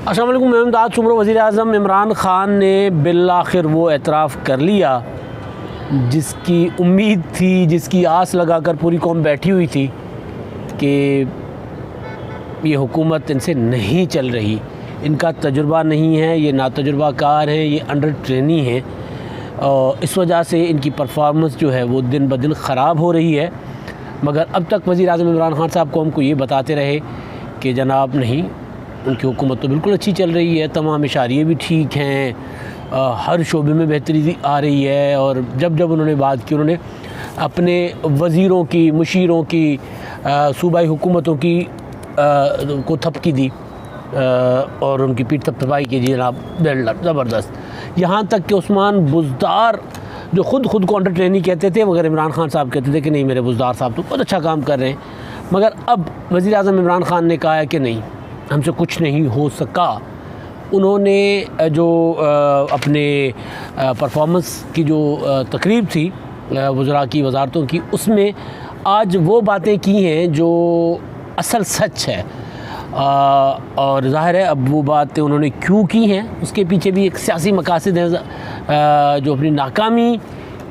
अस्सलाम वालेकुम। मैं इमदाद सुमरो। वज़ीर-ए-आज़म इमरान ख़ान ने बिल आखिर वो एतराफ़ कर लिया जिसकी उम्मीद थी, जिसकी आस लगा कर पूरी कौम बैठी हुई थी कि ये हुकूमत इनसे नहीं चल रही, इनका तजुर्बा नहीं है, ये नातजुर्बाकार हैं, ये अंडर ट्रेनी हैं और इस वजह से इनकी परफॉर्मेंस जो है वो दिन ब दिन ख़राब हो रही है। मगर अब तक वज़ीर-ए-आज़म इमरान ख़ान साहब कौम को ये बताते रहे कि जनाब नहीं, उनकी हुकूमत तो बिल्कुल अच्छी चल रही है, तमाम इशारे भी ठीक हैं, हर शोबे में बेहतरी आ रही है। और जब जब उन्होंने बात की, उन्होंने अपने वज़ीरों की, मुशीरों की, सूबाई हुकूमतों की को थपकी दी और उनकी पीठ थपथपाई की। जनाब ज़बरदस्त। यहाँ तक कि उस्मान बुज़दार जो खुद को अंडर ट्रेनी कहते थे, मगर इमरान ख़ान साहब कहते थे कि नहीं, मेरे बुज़दार साहब तो बहुत अच्छा काम कर रहे हैं। मगर अब वज़ीर-ए-आज़म इमरान ख़ान ने कहा है कि नहीं, हमसे कुछ नहीं हो सका। उन्होंने जो अपने परफॉर्मेंस की जो तकरीब थी वज़रा की, वज़ारतों की, उसमें आज वो बातें की हैं जो असल सच है। और ज़ाहिर है अब वो बातें उन्होंने क्यों की हैं, उसके पीछे भी एक सियासी मकासद है। जो अपनी नाकामी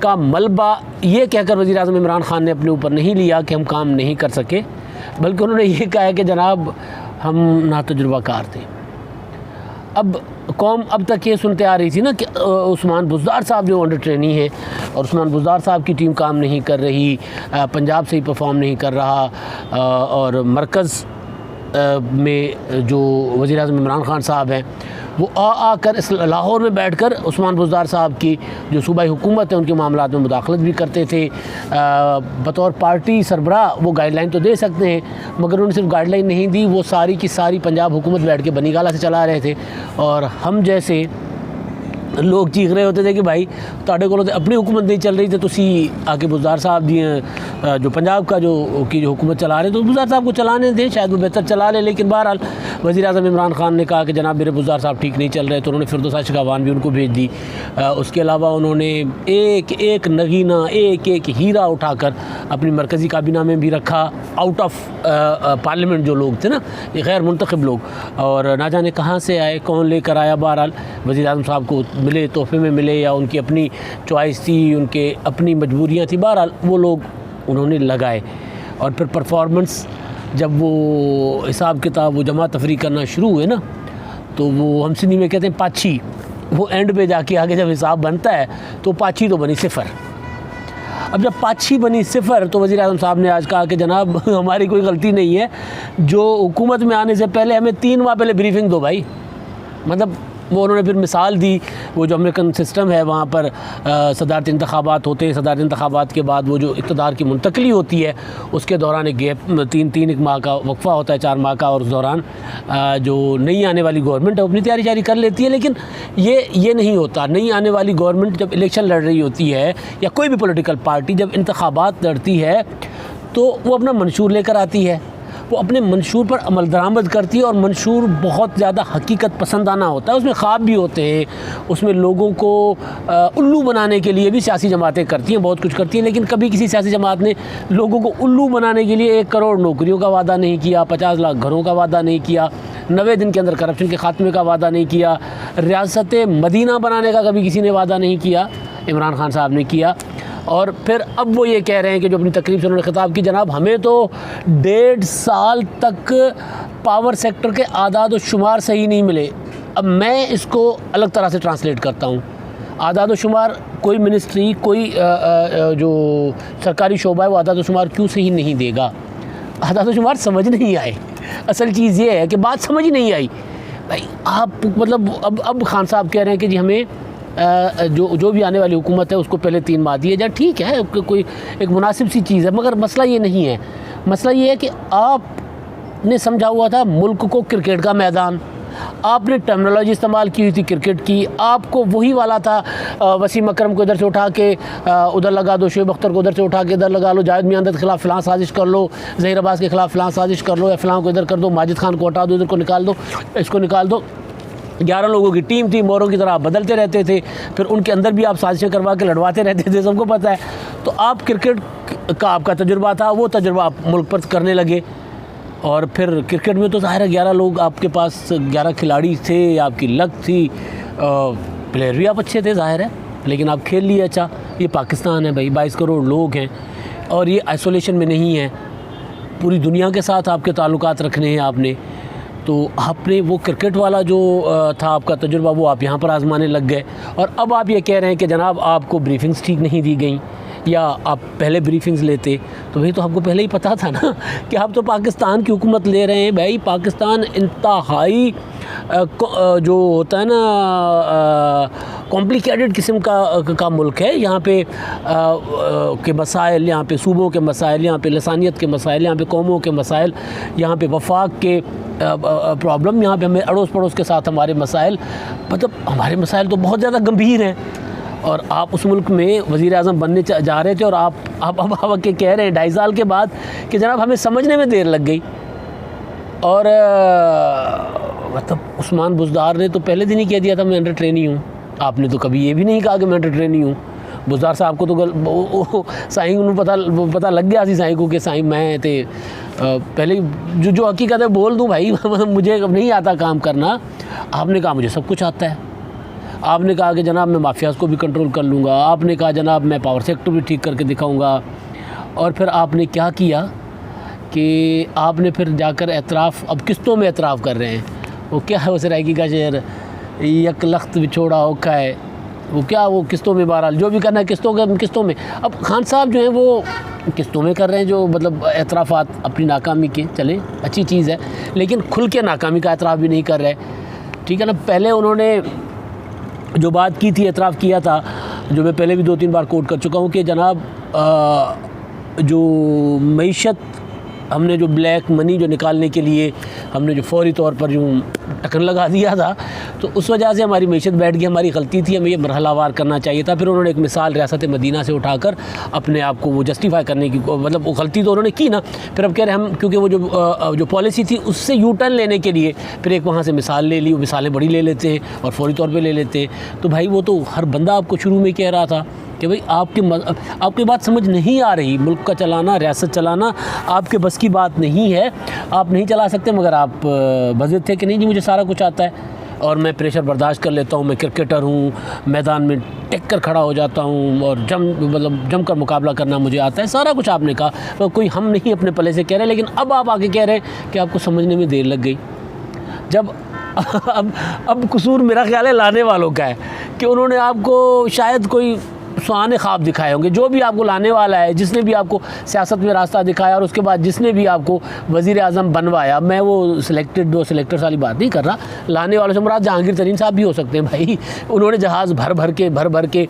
का मलबा ये कहकर वज़ीर-ए-आज़म इमरान ख़ान ने अपने ऊपर नहीं लिया कि हम काम नहीं कर सके, बल्कि उन्होंने ये कहा है कि जनाब हम नातजुर्बाकार थे। अब कौम अब तक ये सुनते आ रही थी ना कि उस्मान बुज़दार साहब जो अंडर ट्रेनी है और उस्मान बुज़दार साहब की टीम काम नहीं कर रही, पंजाब से ही परफॉर्म नहीं कर रहा और मरकज़ में जो वज़ीर-ए-आज़म इमरान ख़ान साहब हैं वो आकर इस लाहौर में बैठकर उस्मान बुज़दार साहब की जो सूबाई हुकूमत है उनके मामलात में मुदाखलत भी करते थे। बतौर पार्टी सरबराह वो गाइडलाइन तो दे सकते हैं, मगर उन्होंने सिर्फ गाइडलाइन नहीं दी, वो सारी की सारी पंजाब हुकूमत बैठ के बनी गाला से चला रहे थे। और हम जैसे लोग चीख रहे होते थे कि भाई तुहाडे कोलों ते अपनी हुकूमत नहीं चल रही, तो तुसी आके बुज़दार साहब दी जो पंजाब का जो हुकूमत चला रहे, तो बुज़दार साहब को चलाने दें, शायद वो बेहतर चला ले। लेकिन बहरहाल वज़ीर-ए-आज़म इमरान ख़ान ने कहा कि जनाब मेरे बुज़दार साहब ठीक नहीं चल रहे, तो उन्होंने फिरदौस शिकावान भी उनको भेज दी। उसके अलावा उन्होंने एक एक नगीना, एक एक हीरा उठाकर अपनी मरकज़ी काबीना में भी रखा। आउट ऑफ पार्लियामेंट जो लोग थे ना, ये गैर मुंतखब लोग, और ना जाने कहाँ से आए, कौन लेकर आया। बहरहाल वज़ीर-ए-आज़म साहब को मिले, तोहफे में मिले, या उनकी अपनी चॉइस थी, उनके अपनी मजबूरियाँ थी, बहरहाल वो लोग उन्होंने लगाए। और फिर परफॉर्मेंस जब वो हिसाब किताब वो जमा तफरी करना शुरू हुए ना, तो वो हम सिंधी में कहते हैं पाछी, वो एंड पे जाके आगे जब हिसाब बनता है तो पाछी तो बनी सिफ़र। अब जब पाछी बनी सिफ़र तो वज़ीर-ए-आज़म साहब ने आज कहा कि जनाब हमारी कोई गलती नहीं है, जो हुकूमत में आने से पहले हमें 3 माह पहले ब्रीफिंग दो भाई। मतलब वो उन्होंने फिर मिसाल दी, वो जो अमेरिकन सिस्टम है वहाँ पर सदारती इंतखाबात होते हैं, सदारती इंतखाबात के बाद वो जो इक़्तिदार की मुंतकली होती है उसके दौरान एक गैप, तीन माह का वक्फ़ा होता है, 4 माह का, और उस दौरान जो नई आने वाली गवर्नमेंट है अपनी तैयारी जारी कर लेती है। लेकिन ये नहीं होता। नई आने वाली गवर्नमेंट जब इलेक्शन लड़ रही होती है या कोई भी पॉलिटिकल पार्टी जब इंतखाबात लड़ती है तो वो अपना मंशूर लेकर आती है, वो अपने मंशूर पर अमल दरामद करती है, और मंशूर बहुत ज़्यादा हकीकत पसंदाना होता है, उसमें ख्वाब भी होते हैं, उसमें लोगों को उल्लू बनाने के लिए भी सियासी जमातें करती हैं, बहुत कुछ करती हैं। लेकिन कभी किसी सियासी जमात ने लोगों को उल्लू बनाने के लिए 1 करोड़ नौकरियों का वादा नहीं किया, 50 लाख घरों का वादा नहीं किया, 90 दिन के अंदर करप्शन के ख़ात्मे का वादा नहीं किया, रियासत मदीना बनाने का कभी किसी ने वादा नहीं किया, इमरान ख़ान साहब ने किया। और फिर अब वो ये कह रहे हैं कि जो अपनी तकरीब से उन्होंने खिताब की, जनाब हमें तो 1.5 साल तक पावर सेक्टर के आदाद व शुमार सही नहीं मिले। अब मैं इसको अलग तरह से ट्रांसलेट करता हूँ। आदाद व शुमार, कोई मिनिस्ट्री, कोई जो सरकारी शोबा है वो आदाद व शुमार क्यों सही नहीं देगा? आदाद व शुमार समझ नहीं आए। असल चीज़ ये है कि बात समझ ही नहीं आई भाई। आप मतलब अब खान साहब कह रहे हैं कि जी हमें जो भी आने वाली हुकूमत है उसको पहले 3 माह दिए जाए, ठीक है, कोई एक मुनासिब सी चीज़ है। मगर मसला ये नहीं है। मसला ये है कि आपने समझा हुआ था मुल्क को क्रिकेट का मैदान, आपने टर्मिनोलॉजी इस्तेमाल की हुई थी क्रिकेट की, आपको वही वाला था वसीम अकरम को इधर से उठा के उधर लगा दो, शोएब अख्तर को उधर से उठा के इधर लगा लो, जावेद मियांदाद के ख़िलाफ़ फ़लाँ साजिश कर लो, ज़हीर अब्बास के ख़िलाफ़ फ़लाँ साजिश कर लो, या फ़लाँ को इधर कर दो, माजिद खान को हटा दो, इधर को निकाल दो, इसको निकाल दो। 11 लोगों की टीम थी, मोरों की तरह आप बदलते रहते थे, फिर उनके अंदर भी आप साजिशें करवा के लड़वाते रहते थे, सबको पता है। तो आप क्रिकेट का आपका तजुर्बा था, वो तजुर्बा आप मुल्क पर करने लगे। और फिर क्रिकेट में तो ज़ाहिर है 11 लोग आपके पास, 11 खिलाड़ी थे, आपकी लक थी, प्लेयर भी आप अच्छे थे ज़ाहिर है, लेकिन आप खेल लिए अच्छा। ये पाकिस्तान है भाई, 22 करोड़ लोग हैं और ये आइसोलेशन में नहीं है, पूरी दुनिया के साथ आपके ताल्लुकात रखने हैं आपने। तो आपने वो क्रिकेट वाला जो था आपका तजुर्बा, वो आप यहाँ पर आजमाने लग गए। और अब आप ये कह रहे हैं कि जनाब आपको ब्रीफिंग्स ठीक नहीं दी गई, या आप पहले ब्रीफिंग्स लेते तो भाई तो आपको पहले ही पता था ना कि आप तो पाकिस्तान की हुकूमत ले रहे हैं। भाई पाकिस्तान इंतहाई जो होता है ना कॉम्प्लिकेटेड किस्म का मुल्क है। यहाँ पे के मसाइल, यहाँ पे सूबों के मसाइल, यहाँ पे लसानियत के मसाइल, यहाँ पे कौमों के मसाइल, यहाँ पे वफाक के प्रॉब्लम, यहाँ पे हमें अड़ोस पड़ोस के साथ हमारे मसाइल, मतलब हमारे मसाइल तो बहुत ज़्यादा गंभीर हैं। और आप उस मुल्क में वज़ीर आज़म बनने जा रहे थे और आप अब के कह रहे हैं 2.5 साल के बाद कि जनाब हमें समझने में देर लग गई। और मतलब उस्मान बुज़दार ने तो पहले दिन ही कह दिया था मैं अंडर ट्रेनी हूँ। आपने तो कभी ये भी नहीं कहा कि मैं अंडर ट्रेनी हूँ। बुज़दार साहब को तो साईं को पता लग गया सी साईं को कि साईं मैं थे पहले जो हकीकत है बोल दूँ भाई मुझे नहीं आता काम करना। आपने कहा मुझे सब कुछ आता है। आपने कहा कि जनाब मैं माफियाज़ को भी कंट्रोल कर लूँगा। आपने कहा जनाब मैं पावर सेक्टर भी ठीक करके दिखाऊँगा। और फिर आपने क्या किया कि आपने फिर जाकर एतराफ़, अब किस्तों में एतराफ़ कर रहे हैं। वो क्या है, वो सराइकी का शेर, यक लख्त बिछोड़ा औखा है, वो क्या, वो किस्तों में, बहरहाल जो भी करना है किस्तों में। अब खान साहब जो हैं वो किस्तों में कर रहे हैं, जो मतलब एतराफ़ात अपनी नाकामी के, चले अच्छी चीज़ है, लेकिन खुल के नाकामी का एतराफ़ भी नहीं कर रहे, ठीक है ना। पहले उन्होंने जो बात की थी, एतराफ़ किया था, जो मैं पहले भी 2-3 बार कोट कर चुका हूँ कि जनाब जो मईशत हमने जो ब्लैक मनी जो निकालने के लिए हमने जो फौरी तौर पर यूँ टकन लगा दिया था, तो उस वजह से हमारी मईशत बैठ गई। हमारी गलती थी, हमें ये मरहलावार करना चाहिए था। फिर उन्होंने एक मिसाल रियासत मदीना से उठाकर अपने आप को वो जस्टिफाई करने की, मतलब वो गलती तो उन्होंने की ना। फिर अब कह रहे हम, क्योंकि वो जो पॉलिसी थी उससे यू टर्न लेने के लिए फिर एक वहाँ से मिसाल ले ली। वो मिसालें बड़ी ले लेते हैं और फौरी तौर पर ले लेते हैं। तो भाई वो तो हर बंदा आपको शुरू में कह रहा था कि भाई आपकी बात समझ नहीं आ रही, मुल्क का चलाना, रियासत चलाना आपके बस की बात नहीं है, आप नहीं चला सकते। मगर आप बज़िद थे कि नहीं जी मुझे सारा कुछ आता है और मैं प्रेशर बर्दाश्त कर लेता हूँ, मैं क्रिकेटर हूँ, मैदान में टेक कर खड़ा हो जाता हूँ और जमकर मुकाबला करना मुझे आता है, सारा कुछ आपने कहा। तो कोई हम नहीं अपने पले से कह रहे, लेकिन अब आप आके कह रहे हैं कि आपको समझने में देर लग गई। जब अब कसूर मेरा ख्याल है लाने वालों का है कि उन्होंने आपको शायद कोई सुहाने ख्वाब दिखाए होंगे। जो भी आपको लाने वाला है, जिसने भी आपको सियासत में रास्ता दिखाया और उसके बाद जिसने भी आपको वज़ीर आज़म बनवाया, मैं वो सिलेक्टर्स वाली बात नहीं कर रहा, लाने वालों से मुराद जहांगीर तरीन साहब भी हो सकते हैं भाई। उन्होंने जहाज़ भर भर के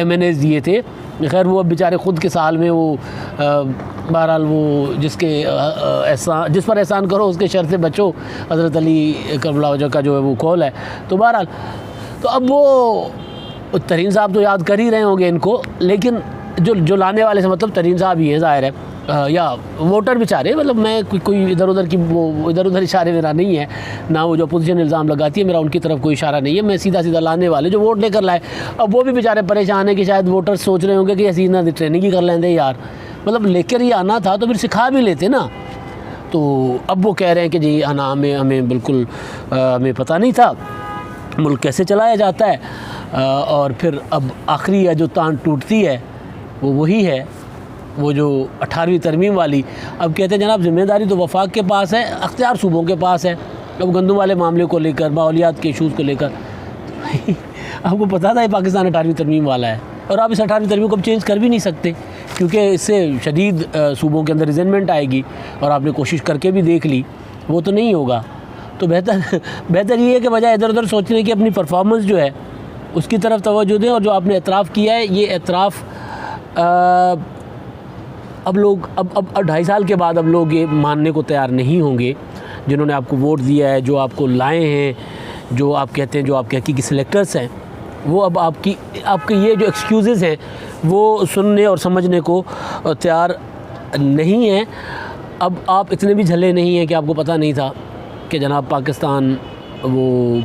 MNAs दिए थे। खैर वो अब बेचारे ख़ुद के साल में वो बहरहाल वो जिस पर एहसान करो उसके शर से बचो, हज़रत अली करबला वजह का जो है वो कौल है। तो बहरहाल तो अब वो तरीन साहब तो याद कर ही रहे होंगे इनको, लेकिन जो लाने वाले से मतलब तरीन साहब ही हैं ज़ाहिर है, या वोटर बेचारे, मतलब मैं कोई इधर उधर इशारे मेरा नहीं है, ना वो जो अपोजिशन इल्ज़ाम लगाती है मेरा उनकी तरफ कोई इशारा नहीं है। मैं सीधा लाने वाले जो वोट लेकर लाए, अब वो भी बेचारे परेशान हैं कि शायद वोटर सोच रहे होंगे कि ऐसी ना ट्रेनिंग ही कर लेंगे यार, मतलब लेकर ही आना था तो फिर सिखा भी लेते ना। तो अब वो कह रहे हैं कि जी आना हमें बिल्कुल हमें पता नहीं था मुल्क कैसे चलाया जाता है। और फिर अब आखिरी जो तान टूटती है वो वही है, वो जो 18वीं तरमीम वाली। अब कहते हैं जनाब ज़िम्मेदारी तो वफाक के पास है, अख्तियार सूबों के पास है। अब गंदम वाले मामले को लेकर, माहौलियात के इशूज़ को लेकर आपको पता था ये पाकिस्तान 18वीं तरमीम वाला है और आप इस 18वीं तरमीम को अब चेंज कर भी नहीं सकते, क्योंकि इससे शदीद सूबों के अंदर रिजेंटमेंट आएगी। और आपने कोशिश करके भी देख ली, वो तो नहीं होगा। तो बेहतर ये है कि बजाय इधर उधर सोचने की अपनी परफॉर्मेंस जो है उसकी तरफ तवज्जो दें। और जो आपने एतराफ़ किया है, ये एतराफ़ अब लोग अब 2.5 साल के बाद अब लोग ये मानने को तैयार नहीं होंगे, जिन्होंने आपको वोट दिया है, जो आपको लाए हैं, जो आप कहते हैं जो आपके हकीकी सिलेक्टर्स हैं, वो अब आपके ये जो एक्सक्यूज़ेज़ हैं वो सुनने और समझने को तैयार नहीं हैं। अब आप इतने भी झल्ले नहीं हैं कि आपको पता नहीं था कि जनाब पाकिस्तान वो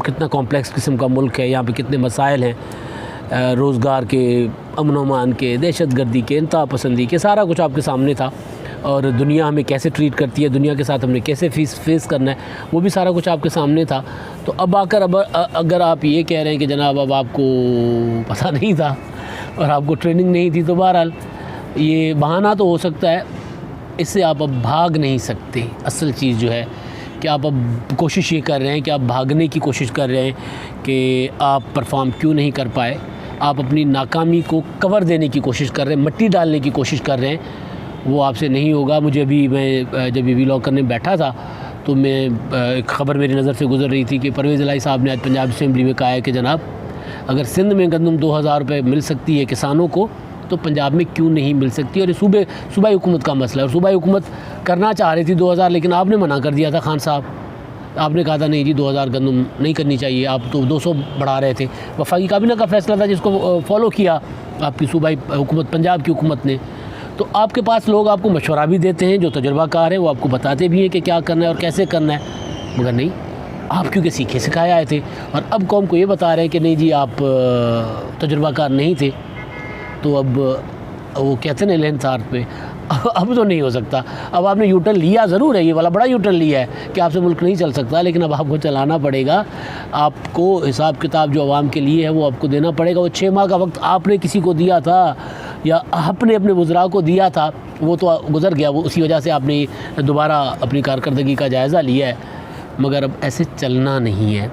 कितना कॉम्प्लेक्स किस्म का मुल्क है, यहाँ पे कितने मसाइल हैं, रोज़गार के, अमन अमान के, दहशत गर्दी के, इंतहा पसंदी के, सारा कुछ आपके सामने था। और दुनिया हमें कैसे ट्रीट करती है, दुनिया के साथ हमने कैसे फेस करना है, वो भी सारा कुछ आपके सामने था। तो अब आकर अगर आप ये कह रहे हैं कि जनाब अब आपको पता नहीं था और आपको ट्रेनिंग नहीं थी, तो बहरहाल ये बहाना तो हो सकता है, इससे आप अब भाग नहीं सकते। असल चीज़ जो है कि आप अब कोशिश ये कर रहे हैं कि आप भागने की कोशिश कर रहे हैं कि आप परफॉर्म क्यों नहीं कर पाए, आप अपनी नाकामी को कवर देने की कोशिश कर रहे हैं, मिट्टी डालने की कोशिश कर रहे हैं। वो आपसे नहीं होगा। मुझे अभी मैं जब ये व्लॉग करने बैठा था तो मैं एक ख़बर मेरी नज़र से गुजर रही थी कि परवेज़ इलाही साहब ने आज पंजाब असेंबली में कहा है कि जनाब अगर सिंध में गंदम 2000 रुपये मिल सकती है किसानों को, तो पंजाब में क्यों नहीं मिल सकती। और ये सूबाई हुकूमत का मसला है, और सूबाई हुकूमत करना चाह रही थी 2000, लेकिन आपने मना कर दिया था। खान साहब आपने कहा था नहीं जी 2000 गंदम नहीं करनी चाहिए, आप तो 200 बढ़ा रहे थे। वफाकी काबीना का फैसला था जिसको फॉलो किया आपकी सूबाई हुकूमत, पंजाब की हुकूमत ने। तो आपके पास लोग आपको मशवरा भी देते हैं जो तजुर्बाकार हैं, वो आपको बताते भी हैं कि क्या करना है और कैसे करना है, मगर नहीं, आप क्योंकि सीखे सिखाए आए थे और अब कौम को ये बता रहे हैं कि नहीं जी आप तजुर्बाकार नहीं थे। तो अब वो कहते हैं लेन सार पे अब तो नहीं हो सकता। अब आपने यूटर्न लिया ज़रूर है, ये वाला बड़ा यूटर्न लिया है कि आपसे मुल्क नहीं चल सकता, लेकिन अब आपको चलाना पड़ेगा। आपको हिसाब किताब जो आवाम के लिए है वो आपको देना पड़ेगा। वो 6 माह का वक्त आपने किसी को दिया था या आपने अपने वज़रा को दिया था, वो तो गुज़र गया। वो उसी वजह से आपने दोबारा अपनी कारकर्दगी का जायज़ा लिया है, मगर अब ऐसे चलना नहीं है।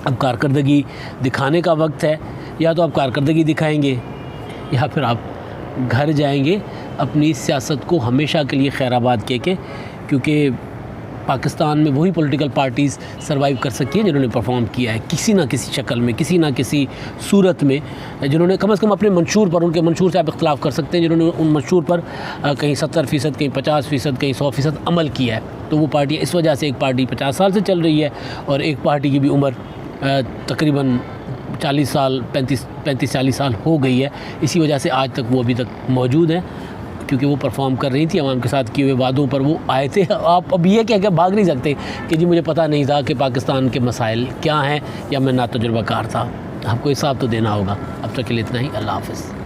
अब कारकर्दगी दिखाने का वक्त है। या तो आप कारकर्दगी दिखाएंगे या फिर आप घर जाएंगे अपनी सियासत को हमेशा के लिए खैराबाद के क्योंकि पाकिस्तान में वही पॉलिटिकल पार्टीज़ सरवाइव कर सकी हैं जिन्होंने परफॉर्म किया है किसी ना किसी शक्ल में, किसी ना किसी सूरत में, जिन्होंने कम से कम अपने मंशूर पर, उनके मंशूर से आप इख्तलाफ कर सकते हैं, जिन्होंने उन मंशूर पर कहीं 70%, कहीं 50%, कहीं 100% अमल किया है। तो वो पार्टी, इस वजह से एक पार्टी 50 साल से चल रही है और एक पार्टी की भी उम्र तकरीबन 40 साल, 35-40 साल हो गई है। इसी वजह से आज तक वो अभी तक मौजूद हैं, क्योंकि वो परफॉर्म कर रही थी आवाम के साथ किए हुए वादों पर वो आए थे। आप अब ये कह के भाग नहीं सकते कि जी मुझे पता नहीं था कि पाकिस्तान के मसाइल क्या हैं या मैं ना तजुर्बाकार था। आपको हिसाब तो देना होगा। अब तक के लिए इतना ही। अल्लाह हाफ़िज़।